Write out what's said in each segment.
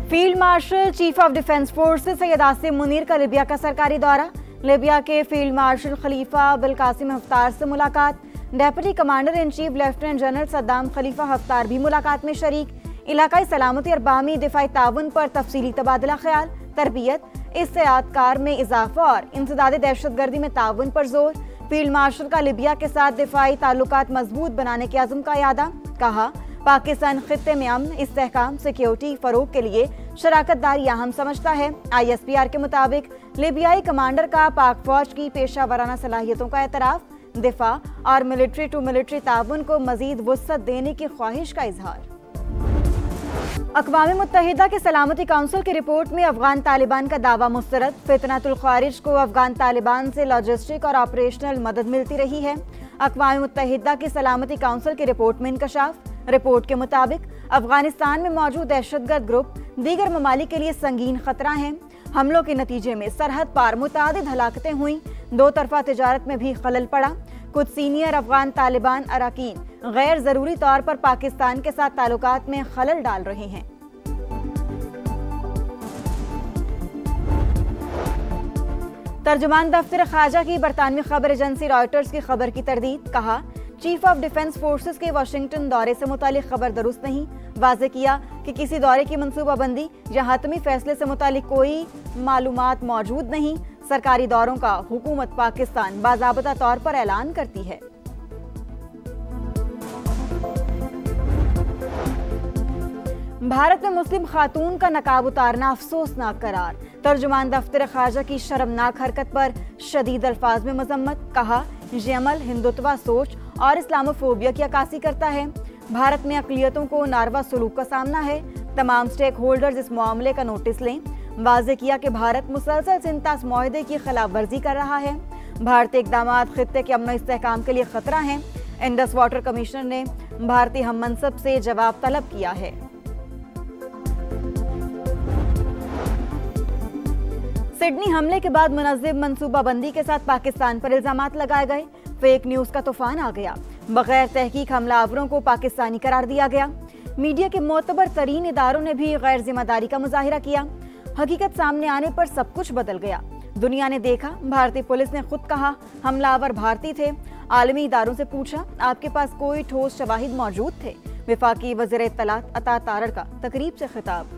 Field marshal chief of defence forces Syed Asim Munir का लिबिया का सरकारी दौरा। लिबिया के फील्ड मार्शल खलीफा बिल कासिम हफ्तार से मुलाकात। Deputy commander in chief lieutenant general Saddam Khalifa Haftar भी मुलाकात में शरीक। इलाकाई सलामती और बाहमी दिफाई ताउन पर तफसीली तबादला ख्याल। तरबियत, इस्तेआदकार में इजाफा और इंसदादी दहशतगर्दी में ताउन पर जोर। फील्ड मार्शल का लिबिया के साथ दिफाई ताल्लुकात मजबूत बनाने के अज़्म का यादा। कहा, पाकिस्तान खित्ते में अमन, इस्तेहकाम, सिक्योरिटी फरोग के लिए शराकत दारी अहम समझता है। ISPR के मुताबिक लिबियाई कमांडर का पाक फौज की पेशा वराना सलाहियतों का एतराफ़। दिफा और मिलिट्री टू मिलिट्री ताउन को मजीद वुसअत देने की ख्वाहिश का इजहार। अक़वाम मुत्तहिदा के सलामती काउंसिल की रिपोर्ट में अफगान तालिबान का दावा मुस्तरद। फितनतुल ख्वारिज को अफगान तालिबान से लॉजिस्टिक और ऑपरेशनल मदद मिलती रही है। अक़वाम मुत्तहिदा की सलामती काउंसिल की रिपोर्ट में इंकशाफ। रिपोर्ट के मुताबिक अफगानिस्तान में मौजूद दहशतगर्द ग्रुप दीगर ममालिक के लिए संगीन खतरा हैं। हमलों के नतीजे में सरहद पार मुतादिद हलाकतें हुई। दो तरफा तिजारत में भी खलल पड़ा। कुछ सीनियर अफगान तालिबान अरकान गैर जरूरी तौर पर पाकिस्तान के साथ ताल्लुकात में खलल डाल रहे हैं। तर्जुमान दफ्तर ख्वाजा की बरतानवी खबर एजेंसी रॉयटर्स की खबर की तरदीद। कहा, चीफ ऑफ डिफेंस फोर्सेस के वाशिंगटन दौरे से मुतालिक खबर दुरुस्त नहीं। वाज़ेह किया कि किसी दौरे की मनसूबाबंदी या हतमी फैसले से मुतालिक कोई मालूमात मौजूद नहीं। सरकारी दौरों का हुकूमत पाकिस्तान बाज़ाबता तौर पर ऐलान करती है। भारत में मुस्लिम खातून का नकाब उतारना अफसोसनाक करार। तर्जुमान दफ्तर ख्वाजा की शर्मनाक हरकत पर शदीद अल्फाज में मजम्मत। कहा, ये अमल हिंदुत्वा सोच और इस्लामोफोबिया की अक्कासी करता है। भारत में अक़लियतों को नारवा सलूक का सामना है। तमाम स्टेक होल्डर्स इस मामले का नोटिस लें। वाज़ेह किया कि भारत मुसलसल सिंतास मुआहदे की खिलाफ वर्जी कर रहा है। भारतीय इक़दामात खित्ते के अमन इस्तेहकाम के लिए खतरा हैं। इंडस वाटर कमिश्नर ने भारतीय हम मनसब से जवाब तलब किया है। सिडनी हमले के बाद मुनज़्ज़म मनसूबाबंदी के साथ पाकिस्तान पर इल्जामात लगाए गए। फेक न्यूज़ का तूफान आ गया। बगैर तहकीक हमलावरों को पाकिस्तानी करार दिया गया। मीडिया के मोतबर तरीन इदारों ने भी गैर जिम्मेदारी का मुजाहिरा किया। हकीकत सामने आने पर सब कुछ बदल गया। दुनिया ने देखा, भारतीय पुलिस ने खुद कहा हमलावर भारतीय थे। आलमी इदारों से पूछा, आपके पास कोई ठोस शवाहिद मौजूद थे? वफाकी वज़ीर इत्तलात अता तारड़ का तकरीब से खिताब।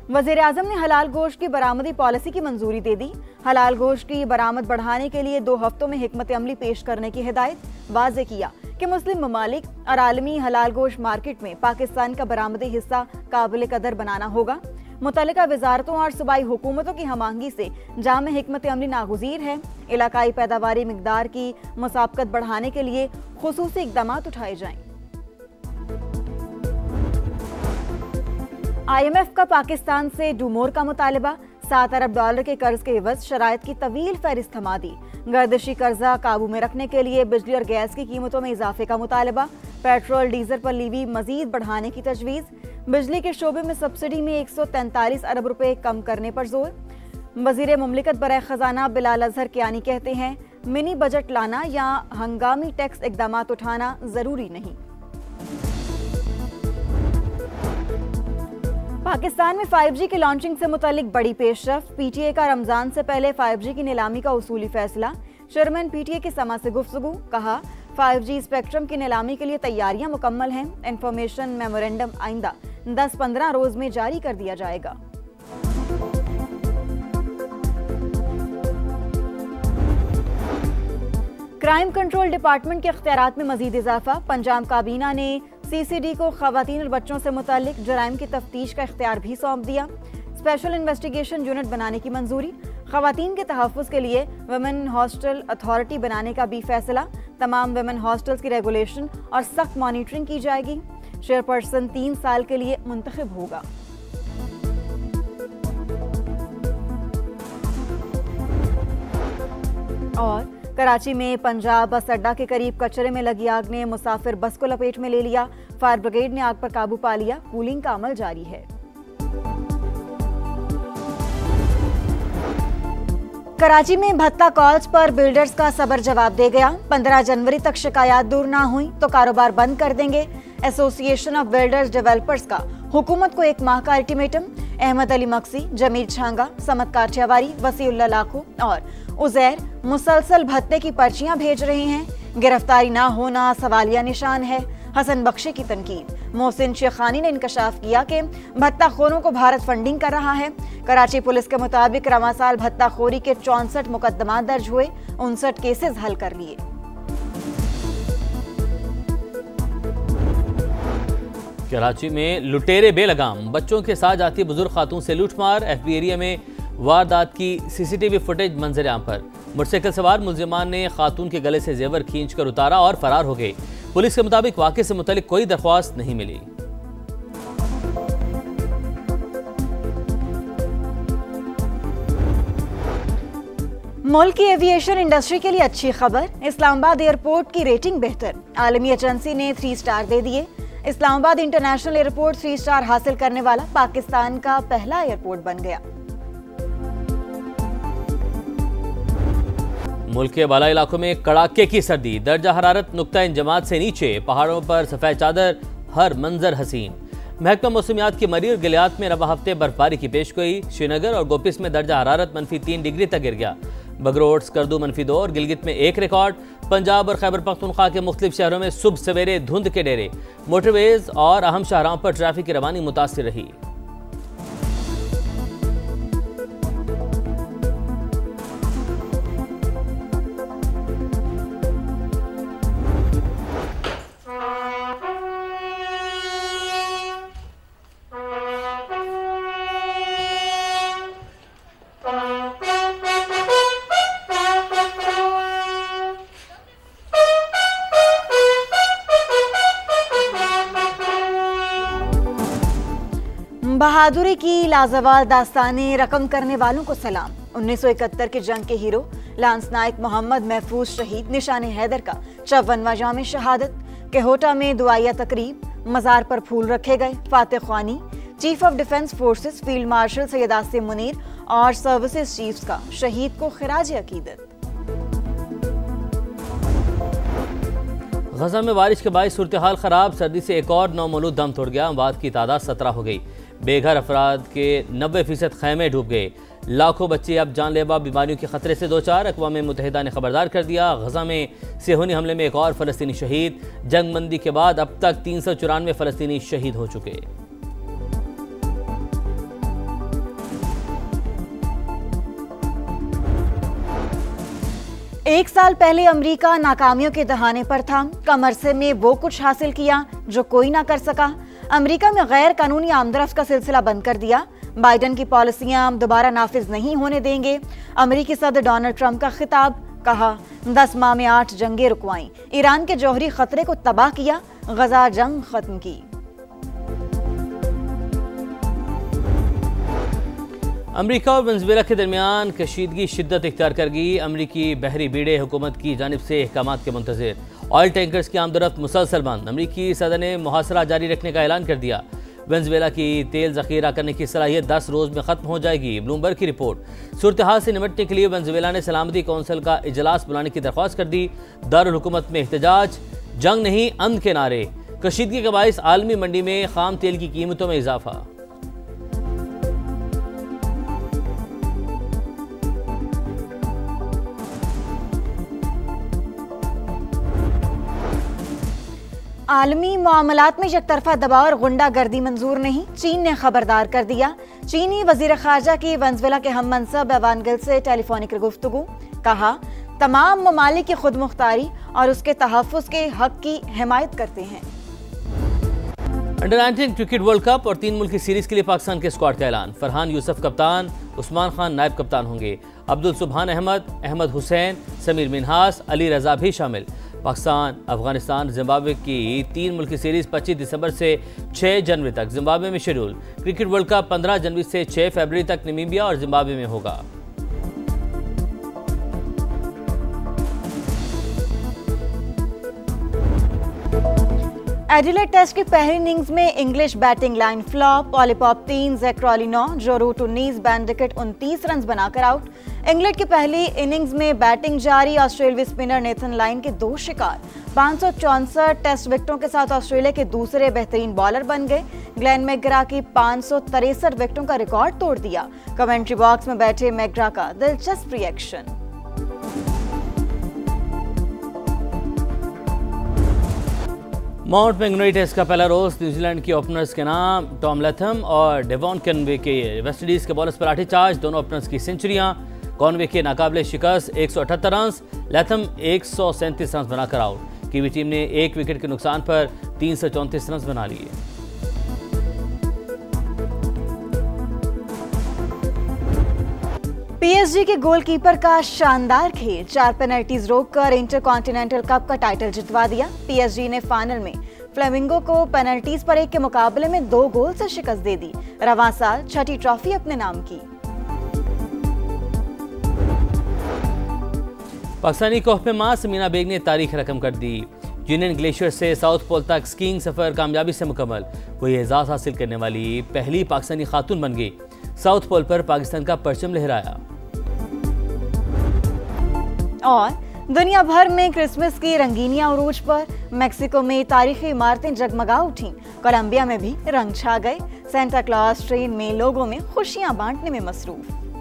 वज़ीर आज़म ने हलाल गोश्त की बरामदी पॉलिसी की मंजूरी दे दी। हलाल गोश्त की बरामद बढ़ाने के लिए 2 हफ्तों में हिकमत अमली पेश करने की हिदायत। वाज़ेह किया कि मुस्लिम ममालिक और आलमी हलाल गोश्त मार्केट में पाकिस्तान का बरामदी हिस्सा काबिल कदर बनाना होगा। मुतल्लिका वजारतों और सूबाई हुकूमतों की हमांगी से जामे हिकमत अमली नागुज़ीर है। इलाकाई पैदावारी मिकदार की मुसाबकत बढ़ाने के लिए खुसूसी इक़दामात उठाए जाएं। IMF का पाकिस्तान से डू मोर का मुतालबा। $7 अरब के कर्ज के एवज शराइत की तवील फहरिस्त थमा दी। गर्दिशी कर्जा काबू में रखने के लिए बिजली और गैस की कीमतों में इजाफे का मुतालबा। पेट्रोल डीजल पर लीवी मजीद बढ़ाने की तजवीज़। बिजली के शोबे में सब्सिडी में 143 अरब रुपए कम करने पर जोर। वज़ीर मुमलिकत बराए खजाना बिलाल अजहर कियानी कहते हैं, मिनी बजट लाना या हंगामी टैक्स इक़दामात उठाना जरूरी नहीं। पाकिस्तान में 5G की लॉन्चिंग से मुतालिक बड़ी पेशरफ। PTA का रमजान से पहले 5G की नीलामी का उसूली फैसला। चेयरमैन PTA की समा से गुफ्तगू। कहा, 5G स्पेक्ट्रम की नीलामी के लिए तैयारियां मुकम्मल हैं। इंफॉर्मेशन मेमोरेंडम आइंदा 10-15 रोज में जारी कर दिया जाएगा। क्राइम कंट्रोल डिपार्टमेंट के इख्तियारात में मजीद इजाफा। पंजाब काबीना ने CCD को खवातीन और बच्चों से मुतालिक जराइम की तफ्तीश का इख्तियार भी सौंप दिया। स्पेशल इन्वेस्टिगेशन यूनिट बनाने की मंजूरी। खवातीन के तहफ़्फ़ुज़ के लिए वुमेन हॉस्टल अथॉरिटी बनाने का भी फैसला। तमाम वुमेन हॉस्टल्स की रेगुलेशन और सख्त मॉनिटरिंग की जाएगी। चेयरपर्सन 3 साल के लिए मुंतखब होगा। और कराची में पंजाब बस अड्डा के करीब कचरे में लगी आग ने मुसाफिर बस को लपेट में ले लिया। फायर ब्रिगेड ने आग पर काबू पा लिया। कूलिंग का अमल जारी है। कराची में भत्ता कॉल्स पर बिल्डर्स का सबर जवाब दे गया। 15 जनवरी तक शिकायत दूर ना हुई तो कारोबार बंद कर देंगे। एसोसिएशन ऑफ बिल्डर्स डेवलपर्स का हुकूमत को 1 माह का अल्टीमेटम। अहमद अली मक्सी, जमीर छांगा, समत काठियावारी, वसीउल्लाह लाखो और उजैर मुसलसल भत्ते की पर्चियां भेज रहे हैं। गिरफ्तारी ना होना सवालिया निशान है। हसन बख्शी की तनकीद। मोहसिन शेखानी ने इंकशाफ किया कि भत्ताखोरों को भारत फंडिंग कर रहा है। कराची पुलिस के मुताबिक रवां साल भत्ताखोरी के 64 मुकदमा दर्ज हुए, 59 केसेस हल कर लिए। कराची में लुटेरे बेलगाम, बच्चों के साथ जाती बुजुर्ग खातून से लूटमार। एफबी एरिया में वारदात की सीसीटीवी फुटेज मंजर आम पर। मोटरसाइकिल सवार मुलजिमान ने खातून के गले से जेवर खींचकर उतारा और फरार हो गए। पुलिस के मुताबिक वाक़े से मुतालिक कोई दरख्वास्त नहीं मिली। मुल्क की एविएशन इंडस्ट्री के लिए अच्छी खबर। इस्लामाबाद एयरपोर्ट की रेटिंग बेहतर। आलमी एजेंसी ने 3 स्टार दे दिए। इस्लामाबाद इंटरनेशनल एयरपोर्ट 3 स्टार हासिल करने वाला पाकिस्तान का पहला एयरपोर्ट बन गया। मुल्क के बाला इलाकों में कड़ाके की सर्दी, दर्जा हरारत नुक्ता इंजमात से नीचे। पहाड़ों पर सफेद चादर, हर मंजर हसीन। महकमा मौसमियात की मरी और गिलियात में रवा हफ्ते बर्फबारी की पेशगोई। श्रीनगर और गोपिस में दर्जा हरारत -3 डिग्री तक गिर गया। बगरोट, स्कर्दू -2 और गिलगित में 1 रिकॉर्ड। पंजाब और खैबर पख्तूनख्वा के मुख्तलिफ शहरों में सुबह सवेरे धुंध के डेरे। मोटरवेज और अहम शाहराहों पर ट्रैफिक की रवानी मुतासिर रही। बहादुरी की लाजवाब दास्तानें रकम करने वालों को सलाम। 1971 के जंग के हीरो लांस नायक मोहम्मद महफूज शहीद निशान हैदर का 54वां जाम शहादत। केहोटा में दुआया तकरीब, मज़ार पर फूल रखे गए। फातिह ख्वानी, chief of defence forces field marshal Syed Asim Munir और सर्विसेज चीफ्स का शहीद को खिराज अकीदत। गजा में बारिश के बायस सूरत हाल खराब। सर्दी से एक और नौमौलूद दम तोड़ गया। अमवात की तादाद 17 हो गई। बेघर अफराद के 90% खैमे डूब गए। लाखों बच्चे अब जानलेवा बीमारियों के खतरे से 2-4। अक़वाम मुत्तहिदा ने खबरदार कर दिया। गजा में सेहूनी हमले में एक और फ़लस्तीनी शहीद। जंगबंदी के बाद अब तक 394 फ़लस्तीनी शहीद हो चुके। एक साल पहले अमेरिका नाकामियों के दहाने पर था। कम अरसे में वो कुछ हासिल किया जो कोई ना कर सका। अमेरिका में गैर कानूनी आमदरफ्त का सिलसिला बंद कर दिया। बाइडन की पॉलिसियां दोबारा नाफिज नहीं होने देंगे। अमेरिकी सदर डोनाल्ड ट्रंप का खिताब। कहा 10 माह में 8 जंगें रुकवाईं। ईरान के जौहरी खतरे को तबाह किया। गजा जंग खत्म की। अमेरिका और वेनेजुएला के दरमियान कशीदगी शिद्दत इख्तियार कर गई। अमेरिकी बहरी बीड़े हुकूमत की जानिब से अहकामात के मुंतज़िर। ऑयल टैंकर्स की आमदरफ्त मुसलसल बंद। अमेरिकी सदर ने मुहासरा जारी रखने का ऐलान कर दिया। वेनेजुएला की तेल ज़ख़ीरा करने की सलाहियत 10 रोज़ में ख़त्म हो जाएगी। ब्लूमबर्ग की रिपोर्ट। सूरत हाल से निपटने के लिए वेनेजुएला ने सलामती कौंसिल का इजलास बुलाने की दरख्वास्त कर दी। दारुल हुकूमत में एहतजाज, जंग नहीं अमन के नारे। कशीदगी के बायस आलमी मंडी में खाम तेल की कीमतों में इजाफा। आलमी मामलात में यकतरफा दबाव और गुंडागर्दी मंजूर नहीं। चीन ने खबरदार कर दिया। चीनी वजीर खारजा की वेनेजुएला के हम मनसब एवान गिल से टेलीफोनिक गुफ्तगू। कहा तमाम ममालिक की खुद मुख्तारी और उसके तहफ़्फ़ुज़ के हक की हिमायत करते हैं। अंडर 19 क्रिकेट वर्ल्ड कप और 3 मुल्की सीरीज के लिए पाकिस्तान के स्क्वाड का ऐलान। फरहान यूसुफ कप्तान, उस्मान खान नायब कप्तान होंगे। अब्दुल सुबहान अहमद, अहमद हुसैन, समीर मिनहास, अली रजा भी शामिल। पाकिस्तान, अफगानिस्तान, जिम्बाब्वे की 3 मुल्की सीरीज 25 दिसंबर से 6 जनवरी तक जिम्बाब्वे में शेड्यूल। क्रिकेट वर्ल्ड कप 15 जनवरी से 6 फरवरी तक नमीबिया और जिम्बाब्वे में होगा। एडिलेड टेस्ट की पहली इनिंग्स में English batting line flop. Ollie Pope 3, Zak Crawley 9, Joe Root 19, Ben Duckett 29 run बनाकर आउट। इंग्लैंड की पहली इनिंग्स में बैटिंग जारी, ऑस्ट्रेलियाई स्पिनर नेथन लाइन के 2 शिकार। 564 टेस्ट विकेटों के साथ ऑस्ट्रेलिया के दूसरे बेहतरीन बॉलर बन गए। ग्लेन मैकग्रा की 563 विकेटों का रिकॉर्ड तोड़ दिया। कमेंट्री बॉक्स में बैठे मैकग्रा का दिलचस्प रिएक्शन। माउंट मैकनोई टेस्ट का पहला रोज न्यूजीलैंड के ओपनर्स के नाम टॉम लैथम और डेवॉन कॉनवे के वेस्टइंडीज के बॉलर्स पर लाठीचार्ज। दोनों ओपनर्स की सेंचुरियां। कॉनवे के नाकाबिले शिकस्त 178 रन, लैथम 137 रन बनाकर आउट। कीवी टीम ने 1 विकेट के नुकसान पर 334 रन बना लिए। पीएसजी के गोलकीपर का शानदार खेल, 4 पेनल्टीज रोककर इंटरकॉन्टिनेंटल कप का टाइटल जितवा दिया। पीएसजी ने फाइनल में फ्लेमिंगो को पेनल्टीज पर 1 के मुकाबले में 2 गोल से शिकस्त दे दी। रवां साल 6ठी ट्रॉफी अपने नाम की। पाकिस्तानी कोहपेमा समीना बेग ने तारीख रकम कर दी। यूनियन ग्लेशियर से साउथ पोल तक स्कीइंग सफर कामयाबी से मुकम्मल। वो ये एजाज हासिल करने वाली पहली पाकिस्तानी खातून बन गई। साउथ पोल पर पाकिस्तान का परचम लहराया। और दुनिया भर में क्रिसमस की रंगीनियां उरूज पर। मेक्सिको में तारीखी इमारतें जगमगा उठीं। कोलंबिया में भी रंग छा गए। सेंटा क्लॉज ट्रेन में लोगों में खुशियां बांटने में मसरूफ।